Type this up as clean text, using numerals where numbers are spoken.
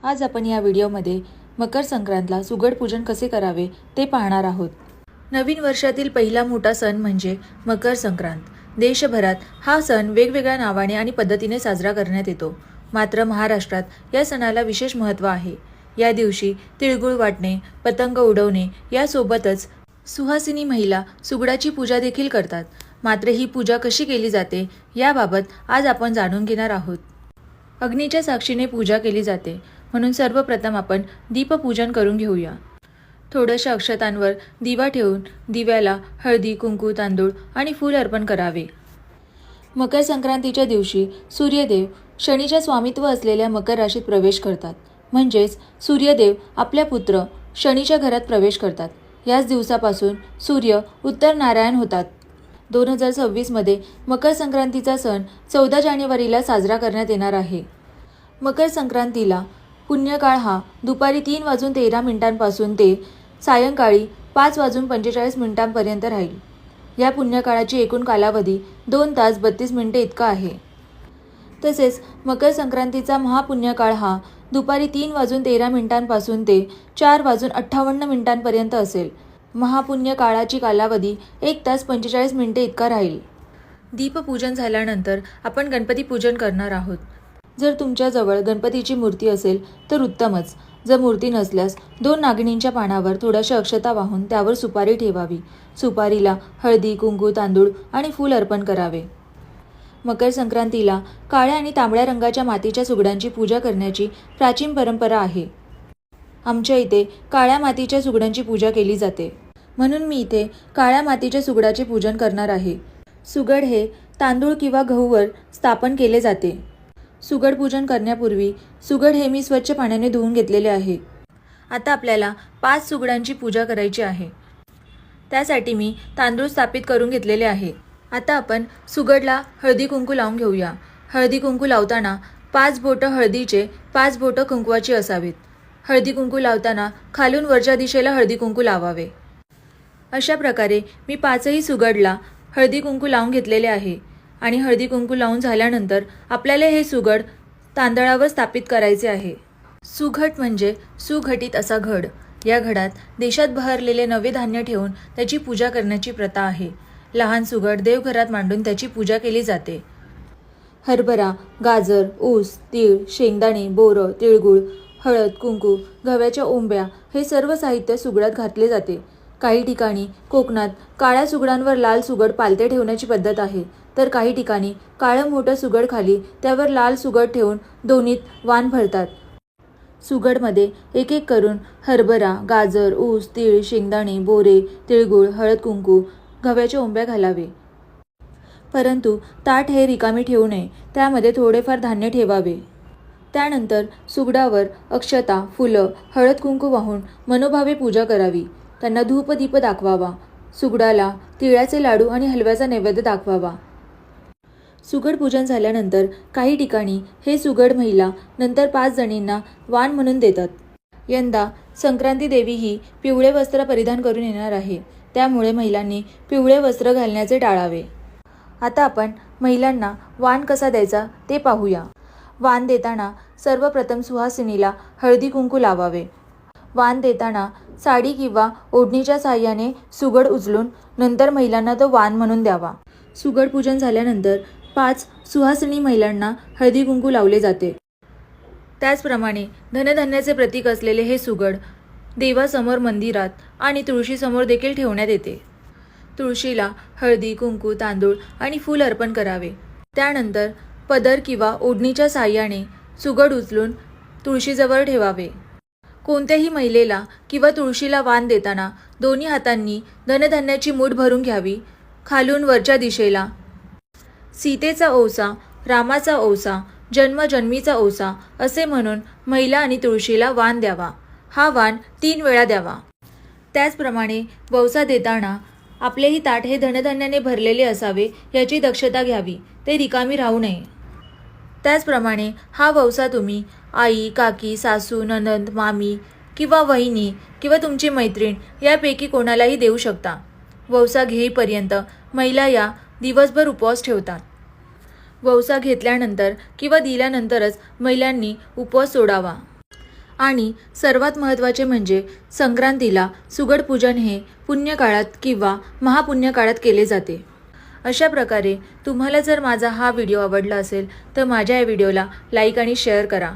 आज आपण या व्हिडिओमध्ये मकर संक्रांतला सुगड पूजन कसे करावे ते पाहणार आहोत। नवीन वर्षातील पहिला मोठा सण म्हणजे मकर संक्रांत। देशभरात हा सण वेगवेगळ्या नावाने आणि पद्धतीने साजरा करण्यात येतो। मात्र महाराष्ट्रात या सणाला विशेष महत्त्व आहे। या दिवशी तिळगुळ वाटणे, पतंग उडवणे यासोबतच सुहासिनी महिला सुगडाची पूजा देखील करतात। मात्र ही पूजा कशी केली जाते याबाबत आज आपण जाणून घेणार आहोत। अग्नीच्या साक्षीने पूजा केली जाते, म्हणून सर्वप्रथम आपण दीपपूजन करून घेऊया। थोड्याशा अक्षतांवर दिवा ठेवून दिव्याला हळदी, कुंकू, तांदूळ आणि फूल अर्पण करावे। मकर संक्रांतीच्या दिवशी सूर्यदेव शनीच्या स्वामित्व असलेल्या मकर राशीत प्रवेश करतात, म्हणजेच सूर्यदेव आपल्या पुत्र शनीच्या घरात प्रवेश करतात। याच दिवसापासून सूर्य उत्तर नारायण होतात। 2026 मध्ये मकर संक्रांतीचा सण 14 जानेवारीला साजरा करण्यात येणार आहे। मकर संक्रांतीला पुण्यकाळ हा दुपारी 3:13 पासून ते सायंकाळी 5:45 पर्यंत राहील। या पुण्यकाळाची एकूण कालावधी 2 तास 32 मिनिटे इतका आहे। तसेच मकर संक्रांतीचा महापुण्यकाळ हा दुपारी 3:13 पासून ते 4:58 पर्यंत असेल। महापुण्य काळाची कालावधी 1 तास 45 मिनिटे इतका राहील। दीपपूजन झाल्यानंतर आपण गणपती पूजन करणार आहोत। जर तुमच्याजवळ गणपतीची मूर्ती असेल तर उत्तमच। जर मूर्ती नसल्यास 2 नागिणींच्या पानावर थोड्याशा अक्षता वाहून त्यावर सुपारी ठेवावी। सुपारीला हळदी, कुंकू, तांदूळ आणि फूल अर्पण करावे। मकर संक्रांतीला काळ्या आणि तांबड्या रंगाच्या मातीच्या सुगडांची पूजा करण्याची प्राचीन परंपरा आहे। आमच्या इथे काळ्या मातीच्या सुगडांची पूजा केली जाते, म्हणून मी इथे काळ्या मातीच्या सुगडाचे पूजन करणार आहे। सुगड हे तांदूळ किंवा गहूवर स्थापन केले जाते। सुगड पूजन करण्यापूर्वी सुगड हे मी स्वच्छ पाण्याने धुवून घेतलेले आहे। आता आपल्याला 5 सुगडांची पूजा करायची आहे। त्यासाठी मी तांदूळ स्थापित करून घेतलेले आहे। आता आपण सुगडला हळदी कुंकू लावून घेऊया। हळदी कुंकू लावताना 5 बोटं हळदीचे, 5 बोटं कुंकवाची असावीत। हळदी कुंकू लावताना खालून वरच्या दिशेला हळदी कुंकू लावावे। अशा प्रकारे मी 5ही सुगडला हळदी कुंकू लावून घेतलेले आहे आणि हळदी कुंकू लावून झाल्यानंतर आपल्याला हे सुगड तांदळावर स्थापित करायचे आहे। सुघट म्हणजे सुघटित असा घड। या घडात देशात बहरलेले नवे धान्य ठेवून त्याची पूजा करण्याची प्रथा आहे। लहान सुगड देवघरात मांडून त्याची पूजा केली जाते। हरभरा, गाजर, ऊस, तीळ, शेंगदाणे, बोरं, तिळगुळ, हळद, कुंकू, गव्याच्या ओंब्या हे सर्व साहित्य सुगडात घातले जाते। काही ठिकाणी कोकणात काळ्या सुगडांवर लाल सुगड पालथे ठेवण्याची पद्धत आहे, तर काही ठिकाणी काळं मोठं सुगड खाली त्यावर लाल सुगड ठेवून दोन्हीत वाण भरतात। सुगडमध्ये एक एक करून हरभरा, गाजर, ऊस, तीळ, शेंगदाणे, बोरे, तिळगुळ, हळद, कुंकू, गव्याच्या ओंब्या घालावे। परंतु ताट हे रिकामे ठेवू नये, त्यामध्ये थोडेफार धान्य ठेवावे। त्यानंतर सुगडावर अक्षता, फुलं, हळद, कुंकू वाहून मनोभावे पूजा करावी। त्यांना धूप दीप दाखवावा। सुगडाला तिळाचे लाडू आणि हलव्याचा नैवेद्य दाखवावा। सुगड पूजन झाल्यानंतर काही ठिकाणी हे सुगड महिला नंतर 5 जणींना वाण म्हणून देतात। यंदा संक्रांती देवी ही पिवळे वस्त्र परिधान करून येणार आहे, त्यामुळे महिलांनी पिवळे वस्त्र घालण्याचे टाळावे। आता आपण महिलांना वाण कसा द्यायचा ते पाहूया। वाण देताना सर्वप्रथम सुहासिनीला हळदी कुंकू लावावे। वाण देताना साडी किंवा ओढणीच्या साहाय्याने सुगड उचलून नंतर महिलांना तो वाण म्हणून द्यावा। सुगड पूजन झाल्यानंतर 5 सुहासिनी महिलांना हळदी कुंकू लावले जाते। त्याचप्रमाणे धनधान्याचे प्रतीक असलेले हे सुगड देवासमोर, मंदिरात आणि तुळशीसमोर देखील ठेवण्यात येते। तुळशीला हळदी, कुंकू, तांदूळ आणि फूल अर्पण करावे। त्यानंतर पदर किंवा ओढणीच्या साहाय्याने सुगड उचलून तुळशीजवळ ठेवावे। कोणत्याही महिलेला किंवा तुळशीला वाण देताना दोन्ही हातांनी धनधान्याची मूठ भरून घ्यावी। खालून वरच्या दिशेला सीतेचा ओसा, रामाचा ओसा, जन्मजन्मीचा ओसा असे म्हणून महिला आणि तुळशीला वाण द्यावा। हा वाण 3 वेळा द्यावा। त्याचप्रमाणे वौसा देताना आपलेही ताट हे धनधान्याने भरलेले असावे याची दक्षता घ्यावी, ते रिकामी राहू नये। त्याचप्रमाणे हा वौसा तुम्ही आई, काकी, सासू, नणंद, मामी किंवा वहिनी किंवा तुमची मैत्रीण यापैकी कोणालाही देऊ शकता। वौसा घेईपर्यंत महिला या दिवसभर उपवास ठेवतात। वौसा घेतल्यानंतर किंवा दिल्यानंतरच महिलांनी उपवास सोडावा। आणि सर्वात महत्त्वाचे म्हणजे संक्रांतीला सुगड पूजन हे पुण्यकाळात किंवा महापुण्यकाळात केले जाते. अशा प्रकारे तुम्हाला जर माझा हा व्हिडिओ आवडला असेल तर माझ्या या व्हिडिओला लाईक आणि शेअर करा.